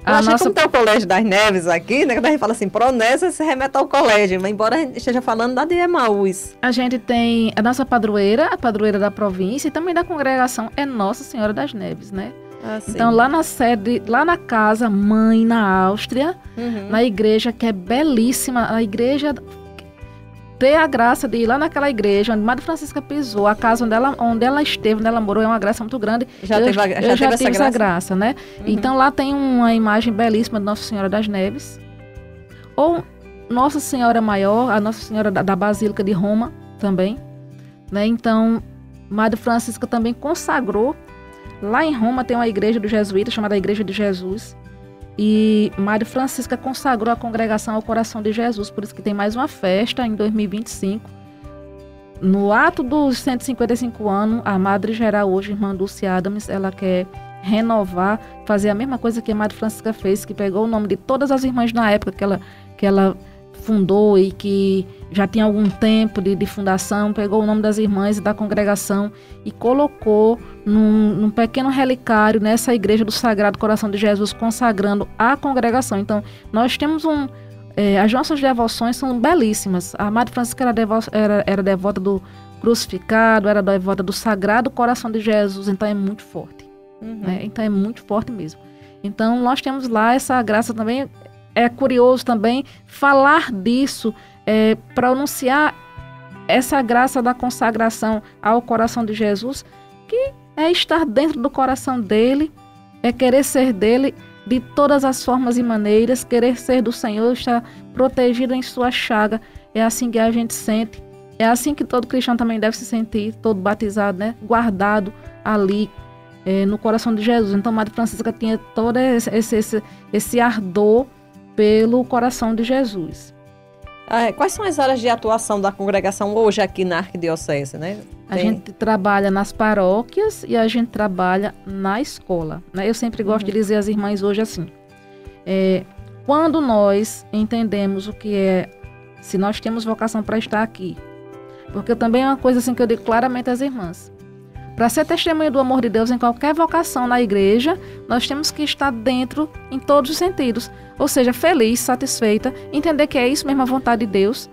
Eu acho que como tem o Colégio das Neves aqui, né? Quando a gente fala assim, Proneves, se remete ao colégio, mas embora a gente esteja falando da de Emaús. A gente tem a nossa padroeira, a padroeira da província, e também da congregação é Nossa Senhora das Neves, né? Então, lá na sede, lá na casa mãe, na Áustria, na igreja que é belíssima, a igreja, ter a graça de ir lá naquela igreja onde Madre Francisca pisou, a casa onde ela esteve, onde ela morou, é uma graça muito grande. Já teve essa graça, né? Então, lá tem uma imagem belíssima de Nossa Senhora das Neves, ou Nossa Senhora Maior, a Nossa Senhora da Basílica de Roma também, né? Então, Madre Francisca também consagrou. Lá em Roma tem uma igreja dos jesuítas chamada Igreja de Jesus, e Madre Francisca consagrou a congregação ao coração de Jesus, por isso que tem mais uma festa em 2025. No ato dos 155 anos, a Madre Geral hoje, irmã Dulce Adams, ela quer renovar, fazer a mesma coisa que a Madre Francisca fez, que pegou o nome de todas as irmãs na época que ela fundou e que já tinha algum tempo de fundação, pegou o nome das irmãs e da congregação e colocou num pequeno relicário nessa igreja do Sagrado Coração de Jesus, consagrando a congregação. Então, nós temos as nossas devoções são belíssimas. A Madre Francisca era devota do crucificado, era devota do Sagrado Coração de Jesus, então é muito forte. Né? Então é muito forte mesmo. Então, nós temos lá essa graça também. É curioso também falar disso, pronunciar essa graça da consagração ao coração de Jesus, que é estar dentro do coração dele, é querer ser dele de todas as formas e maneiras, querer ser do Senhor, estar protegido em sua chaga. É assim que a gente sente, é assim que todo cristão também deve se sentir, todo batizado, né? Guardado ali no coração de Jesus. Então, Madre Francisca tinha todo esse ardor pelo coração de Jesus. Quais são as áreas de atuação da congregação hoje aqui na Arquidiocese, né? A gente trabalha nas paróquias e a gente trabalha na escola, né? Eu sempre gosto de dizer às irmãs hoje assim, quando nós entendemos o que se nós temos vocação para estar aqui, porque também é uma coisa assim que eu digo claramente às irmãs, para ser testemunha do amor de Deus em qualquer vocação na igreja, nós temos que estar dentro em todos os sentidos. Ou seja, feliz, satisfeita, entender que é isso mesmo a vontade de Deus.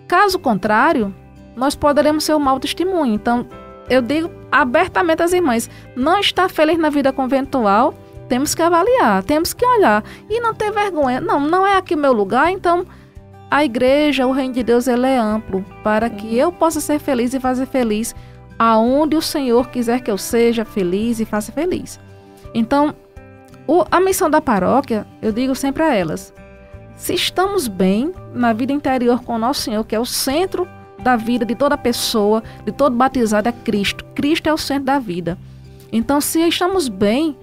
Caso contrário, nós poderemos ser um mau testemunho. Então, eu digo abertamente às irmãs, não estar feliz na vida conventual, temos que avaliar, temos que olhar e não ter vergonha. Não é aqui o meu lugar, então a igreja, o reino de Deus, ele é amplo para que eu possa ser feliz e fazer feliz aonde o Senhor quiser que eu seja feliz e faça feliz. Então, a missão da paróquia, eu digo sempre a elas, se estamos bem na vida interior com o nosso Senhor, que é o centro da vida de toda pessoa, de todo batizado, é Cristo. Cristo é o centro da vida. Então, se estamos bem,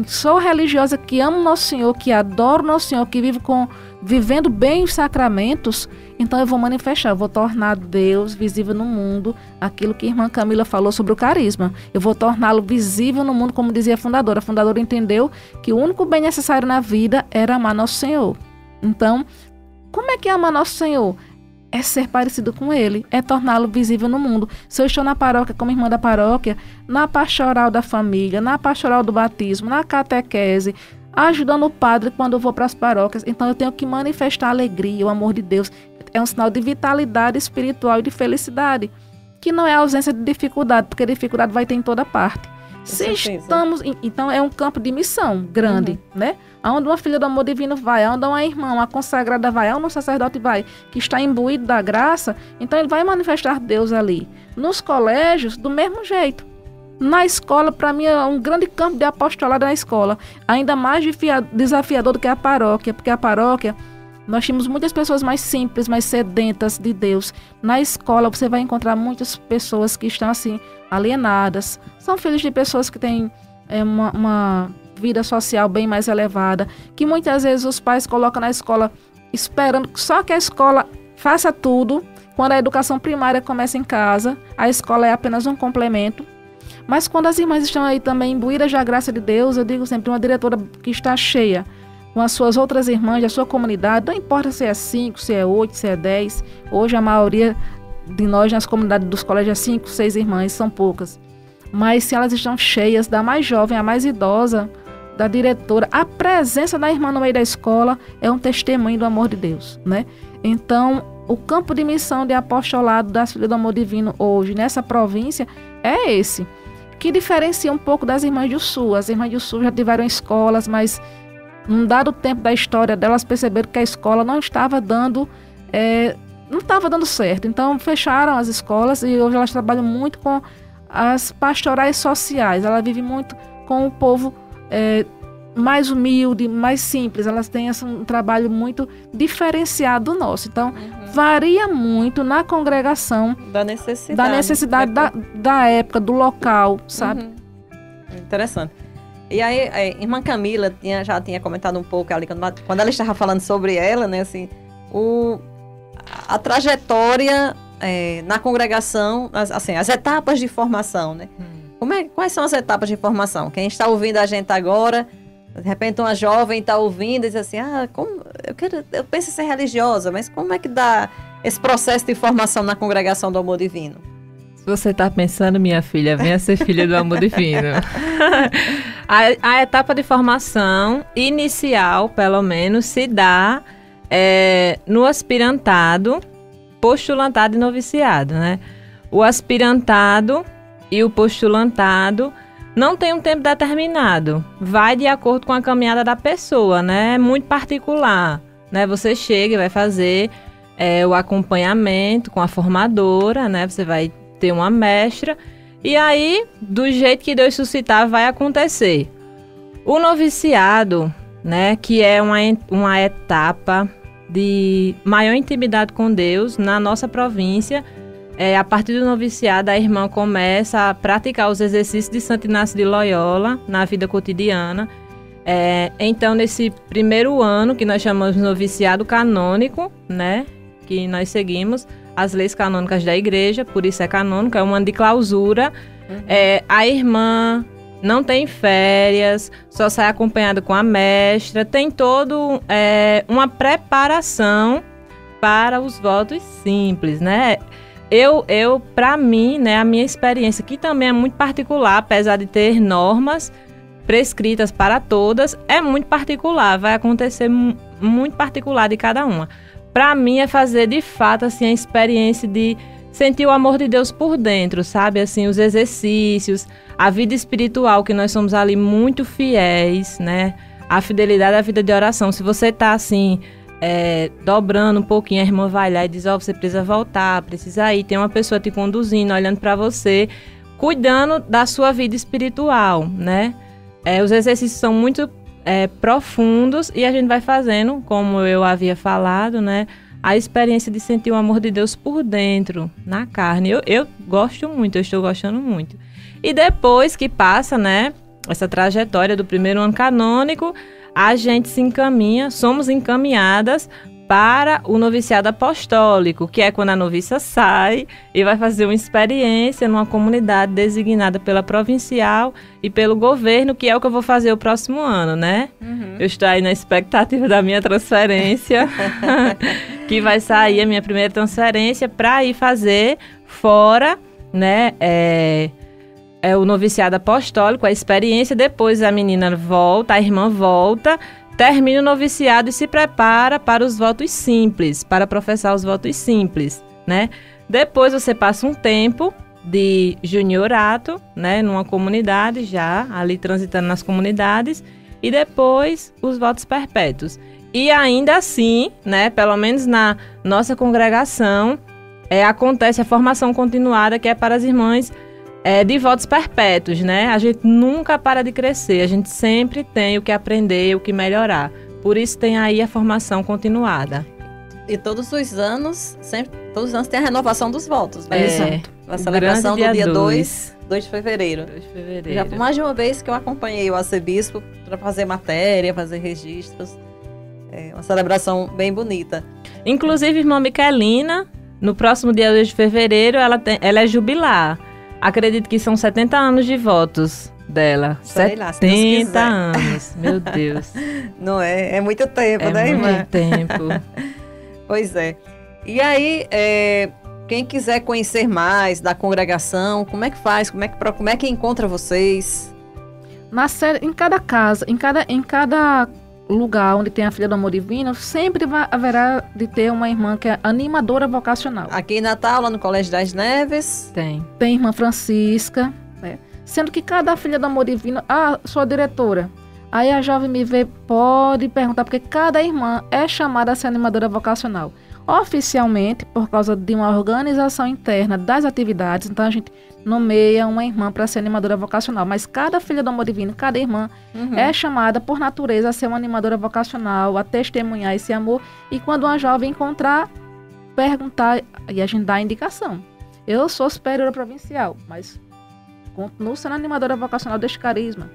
sou religiosa que amo o nosso Senhor, que adoro o nosso Senhor, que vivendo bem os sacramentos, então eu vou manifestar, eu vou tornar Deus visível no mundo, aquilo que a irmã Camila falou sobre o carisma. Eu vou torná-lo visível no mundo, como dizia a fundadora. A fundadora entendeu que o único bem necessário na vida era amar nosso Senhor. Então, como é que é amar nosso Senhor? É ser parecido com Ele, é torná-lo visível no mundo. Se eu estou na paróquia como irmã da paróquia, na pastoral da família, na pastoral do batismo, na catequese, ajudando o padre quando eu vou para as paróquias, então eu tenho que manifestar a alegria, o amor de Deus. É um sinal de vitalidade espiritual e de felicidade, que não é a ausência de dificuldade, porque dificuldade vai ter em toda parte. Então é um campo de missão grande, né? Aonde uma filha do amor divino vai, aonde uma irmã, uma consagrada vai, aonde um sacerdote vai, que está imbuído da graça, então ele vai manifestar Deus ali. Nos colégios, do mesmo jeito. Na escola, para mim, é um grande campo de apostolado na escola, ainda mais desafiador do que a paróquia, porque a paróquia, nós tínhamos muitas pessoas mais simples, mais sedentas de Deus. Na escola você vai encontrar muitas pessoas que estão assim, alienadas. São filhos de pessoas que têm uma vida social bem mais elevada, que muitas vezes os pais colocam na escola esperando só que a escola faça tudo. Quando a educação primária começa em casa, a escola é apenas um complemento. Mas quando as irmãs estão aí também imbuídas da graça de Deus, eu digo sempre, uma diretora que está cheia com as suas outras irmãs, da sua comunidade, não importa se é 5, se é 8, se é 10. Hoje a maioria de nós nas comunidades dos colégios é 5, 6 irmãs, são poucas. Mas se elas estão cheias, da mais jovem à mais idosa, da diretora, a presença da irmã no meio da escola é um testemunho do amor de Deus, né? Então, o campo de missão de apostolado das Filhas do Amor Divino hoje, nessa província, é esse, que diferencia um pouco das irmãs do Sul. As irmãs do Sul já tiveram escolas, mas num dado tempo da história delas perceberam que a escola não estava dando certo. Então fecharam as escolas e hoje elas trabalham muito com as pastorais sociais. Ela vive muito com o povo mais humilde, mais simples. Elas têm um trabalho muito diferenciado do nosso. Então varia muito na congregação da necessidade da época, do local, sabe? Interessante. E aí, a irmã Camila já tinha comentado um pouco ali, quando ela estava falando sobre ela, né, assim, a trajetória na congregação, as etapas de formação, né? Quais são as etapas de formação? Quem está ouvindo a gente agora, de repente uma jovem está ouvindo e diz assim, eu penso em ser religiosa, mas como é que dá esse processo de formação na congregação do Amor Divino? Se você está pensando, minha filha, venha ser filha do Amor Divino. A etapa de formação inicial, pelo menos, se dá no aspirantado, postulantado e noviciado, né? O aspirantado e o postulantado não tem um tempo determinado. Vai de acordo com a caminhada da pessoa, né? É muito particular, né? Você chega e vai fazer o acompanhamento com a formadora, né? Você vai ter uma mestra, e aí, do jeito que Deus suscitar, vai acontecer. O noviciado, né, que é uma etapa de maior intimidade com Deus na nossa província, a partir do noviciado, a irmã começa a praticar os exercícios de Santo Inácio de Loyola na vida cotidiana. Então, nesse primeiro ano, que nós chamamos de noviciado canônico, né, que nós seguimos as leis canônicas da igreja, por isso é canônico, é um ano de clausura. A irmã não tem férias, só sai acompanhada com a mestra, tem todo uma preparação para os votos simples, né? Para mim, né, a minha experiência, que também é muito particular, apesar de ter normas prescritas para todas, é muito particular, vai acontecer muito particular de cada uma. Para mim é fazer de fato assim, a experiência de sentir o amor de Deus por dentro, sabe? Assim, os exercícios, a vida espiritual, que nós somos ali muito fiéis, né? A fidelidade à vida de oração. Se você está assim, dobrando um pouquinho, a irmã vai lá e diz, você precisa voltar, precisa ir. Tem uma pessoa te conduzindo, olhando para você, cuidando da sua vida espiritual, né? Os exercícios são muito profundos e a gente vai fazendo, como eu havia falado, né, a experiência de sentir o amor de Deus por dentro, na carne. Eu gosto muito, eu estou gostando muito. E depois que passa, né, essa trajetória do primeiro ano canônico, a gente se encaminha, somos encaminhadas para o noviciado apostólico, que é quando a noviça sai e vai fazer uma experiência numa comunidade designada pela provincial e pelo governo, que é o que eu vou fazer o próximo ano, né? Uhum. Eu estou aí na expectativa da minha transferência, que vai sair a minha primeira transferência para ir fazer fora, né? O noviciado apostólico, a experiência. Depois a menina volta, a irmã volta, termina o noviciado e se prepara para os votos simples, para professar os votos simples, né? Depois você passa um tempo de juniorato, né, numa comunidade já, ali transitando nas comunidades, e depois os votos perpétuos. E ainda assim, né, pelo menos na nossa congregação, acontece a formação continuada, que é para as irmãs de votos perpétuos, né? A gente nunca para de crescer, a gente sempre tem o que aprender, o que melhorar. Por isso tem aí a formação continuada. E todos os anos tem a renovação dos votos, né? Exato. A celebração do dia 2 de fevereiro. 2 de fevereiro. Já por mais de uma vez que eu acompanhei o arcebispo para fazer matéria, fazer registros. É uma celebração bem bonita. Inclusive, irmã Miquelina, no próximo dia 2 de fevereiro, ela é jubilar. Acredito que são 70 anos de votos dela. Sei lá, 70 anos, meu Deus. Não é? É muito tempo, né, irmã? É muito tempo. Pois é. E aí, quem quiser conhecer mais da congregação, como é que faz? Como é que encontra vocês? Em cada casa, em cada lugar onde tem a Filha do Amor Divino, sempre haverá de ter uma irmã que é animadora vocacional. Aqui em Natal, lá no Colégio das Neves? Tem irmã Francisca, né? Sendo que cada Filha do Amor Divino, sua diretora. Aí a jovem me vê, pode perguntar, porque cada irmã é chamada a ser animadora vocacional. Oficialmente, por causa de uma organização interna das atividades, então a gente nomeia uma irmã para ser animadora vocacional, mas cada Filha do Amor Divino, cada irmã é chamada por natureza a ser uma animadora vocacional, a testemunhar esse amor, e quando uma jovem encontrar, perguntar, e a gente dá a indicação. Eu sou superiora provincial, mas continuo sendo animadora vocacional deste carisma.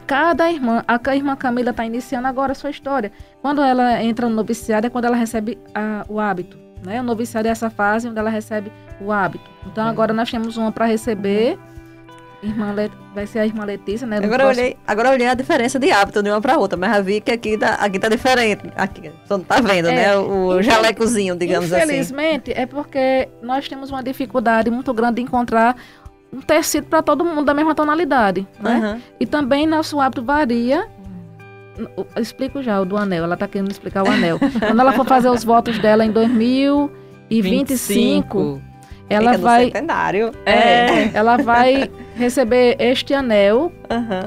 Cada irmã, a irmã Camila está iniciando agora a sua história. Quando ela entra no noviciado é quando ela recebe o hábito, né? O noviciado é essa fase onde ela recebe o hábito. Então agora nós temos uma para receber Vai ser a irmã Letícia, né? Agora eu olhei a diferença de hábito de uma para outra, mas eu vi que aqui tá diferente. Aqui, você não tá vendo, né? O jalecozinho, digamos assim. Infelizmente, é porque nós temos uma dificuldade muito grande de encontrar um tecido para todo mundo da mesma tonalidade, né? E também nosso hábito varia. Eu explico já o do anel, ela tá querendo explicar o anel. Quando ela for fazer os votos dela em 2025, ela vai... centenário. Ela vai receber este anel,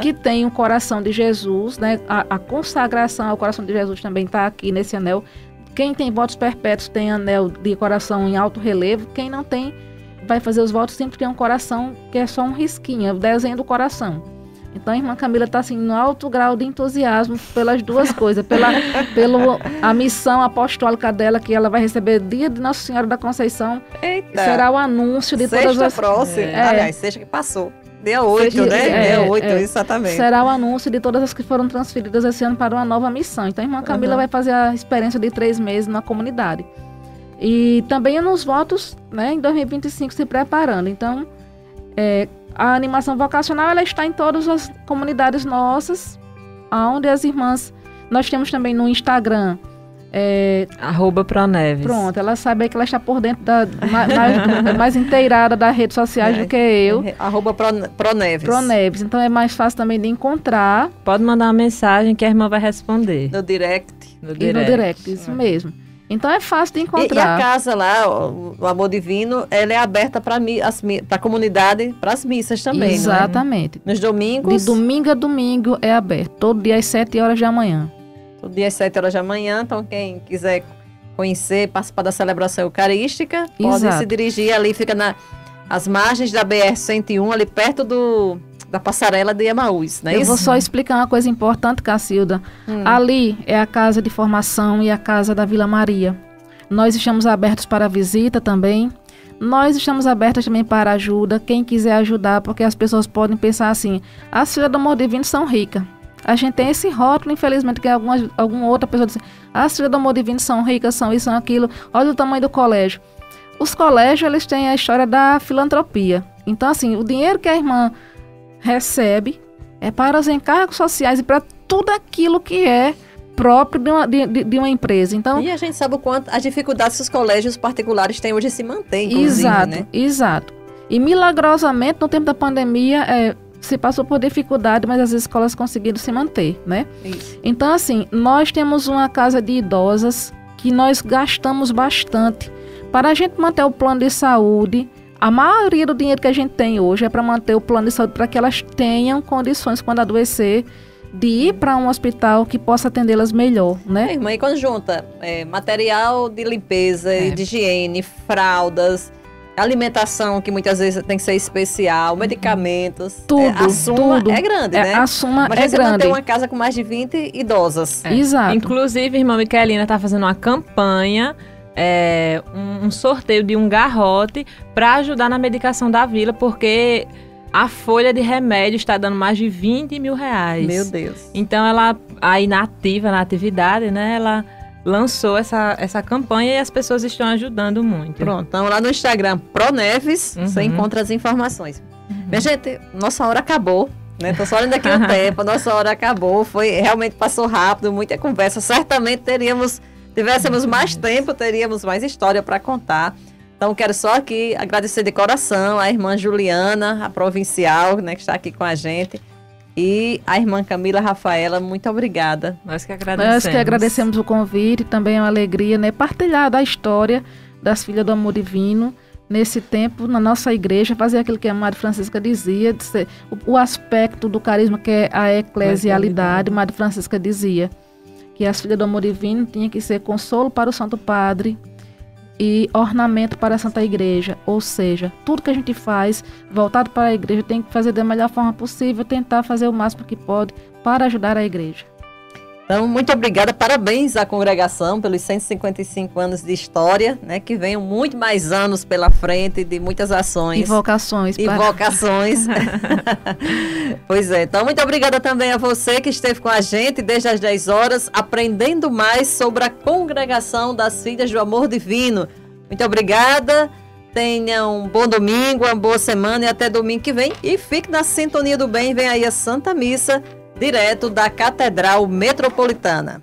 que tem o coração de Jesus, né? A consagração ao coração de Jesus também está aqui nesse anel. Quem tem votos perpétuos tem anel de coração em alto relevo. Quem não tem, vai fazer os votos, sempre tem um coração que é só um risquinho, é o desenho do coração. Então a irmã Camila está assim, no alto grau de entusiasmo pelas duas coisas, pela a missão apostólica dela, que ela vai receber dia de Nossa Senhora da Conceição. Eita. Será o anúncio de todas as... próxima. Aliás, sexta que passou. Dia 8, né? Dia 8, exatamente. Será o anúncio de todas as que foram transferidas esse ano para uma nova missão. Então a irmã Camila vai fazer a experiência de 3 meses na comunidade. E também nos votos, né, em 2025, se preparando. Então, a animação vocacional, ela está em todas as comunidades nossas, onde as irmãs... Nós temos também no Instagram... @proneves. Pronto, ela sabe que ela está por dentro mais inteirada das redes sociais do que eu. @proneves. Proneves. Então é mais fácil também de encontrar. Pode mandar uma mensagem que a irmã vai responder. No direct. No direct, isso mesmo. Então é fácil de encontrar. E a casa lá, o Amor Divino, ela é aberta para a comunidade, para as missas também, exatamente. Não é? Nos domingos? De domingo a domingo é aberto, todo dia às 7 horas da manhã. Todo dia às 7 horas da manhã, então quem quiser conhecer, participar da celebração eucarística, pode se dirigir ali, fica nas margens da BR-101, ali perto da passarela de Emaús, né? Eu vou só explicar uma coisa importante, Cacilda. Ali é a casa de formação e a casa da Vila Maria. Nós estamos abertos para visita também. Nós estamos abertos também para ajuda, quem quiser ajudar, porque as pessoas podem pensar assim, as filhas do Amor Divino são ricas. A gente tem esse rótulo, infelizmente, que alguma outra pessoa diz, as filhas do Amor Divino são ricas, são isso, são aquilo. Olha o tamanho do colégio. Os colégios, eles têm a história da filantropia. Então, assim, o dinheiro que a irmã recebe é para os encargos sociais e para tudo aquilo que é próprio de uma empresa. Então, e a gente sabe o quanto as dificuldades que os colégios particulares têm hoje de se manter, inclusive, Exato. E milagrosamente, no tempo da pandemia, se passou por dificuldade, mas as escolas conseguiram se manter, né? Isso. Então, assim, nós temos uma casa de idosas que nós gastamos bastante para a gente manter o plano de saúde. A maioria do dinheiro que a gente tem hoje é para manter o plano de saúde, para que elas tenham condições, quando adoecer, de ir para um hospital que possa atendê-las melhor, né? Irmã, e quando junta material de limpeza e de higiene, fraldas, alimentação, que muitas vezes tem que ser especial, medicamentos, a soma é grande, né? A soma Mas é grande. Mas tem uma casa com mais de 20 idosas. Exato. Inclusive, irmã Micaelina está fazendo uma campanha, um sorteio de um garrote para ajudar na medicação da vila, porque a folha de remédio está dando mais de 20 mil reais. Meu Deus. Então ela, aí na atividade, né, ela lançou essa campanha e as pessoas estão ajudando muito. Pronto, então lá no Instagram, Proneves, você encontra as informações. Minha gente, nossa hora acabou, né? Tô só olhando aqui o tempo, nossa hora acabou, realmente passou rápido, muita conversa. Certamente tivéssemos mais tempo, teríamos mais história para contar. Então, quero só aqui agradecer de coração a irmã Juliana, a provincial, né, que está aqui com a gente. E a irmã Camila Rafaela, muito obrigada. Nós que agradecemos. Nós que agradecemos o convite, também é uma alegria, né, partilhar da história das Filhas do Amor Divino, nesse tempo, na nossa igreja, fazer aquilo que a Madre Francisca dizia, o aspecto do carisma que é a eclesialidade. Madre Francisca dizia que as Filhas do Amor Divino tinham que ser consolo para o Santo Padre e ornamento para a Santa Igreja, ou seja, tudo que a gente faz voltado para a igreja tem que fazer da melhor forma possível, tentar fazer o máximo que pode para ajudar a igreja. Então, muito obrigada, parabéns à congregação pelos 155 anos de história, né, que venham muito mais anos pela frente, de muitas ações. E vocações. Pois é, então muito obrigada também a você que esteve com a gente desde as 10 horas, aprendendo mais sobre a congregação das Filhas do Amor Divino. Muito obrigada tenha um bom domingo, uma boa semana e até domingo que vem. E fique na sintonia do bem, vem aí a Santa Missa, direto da Catedral Metropolitana.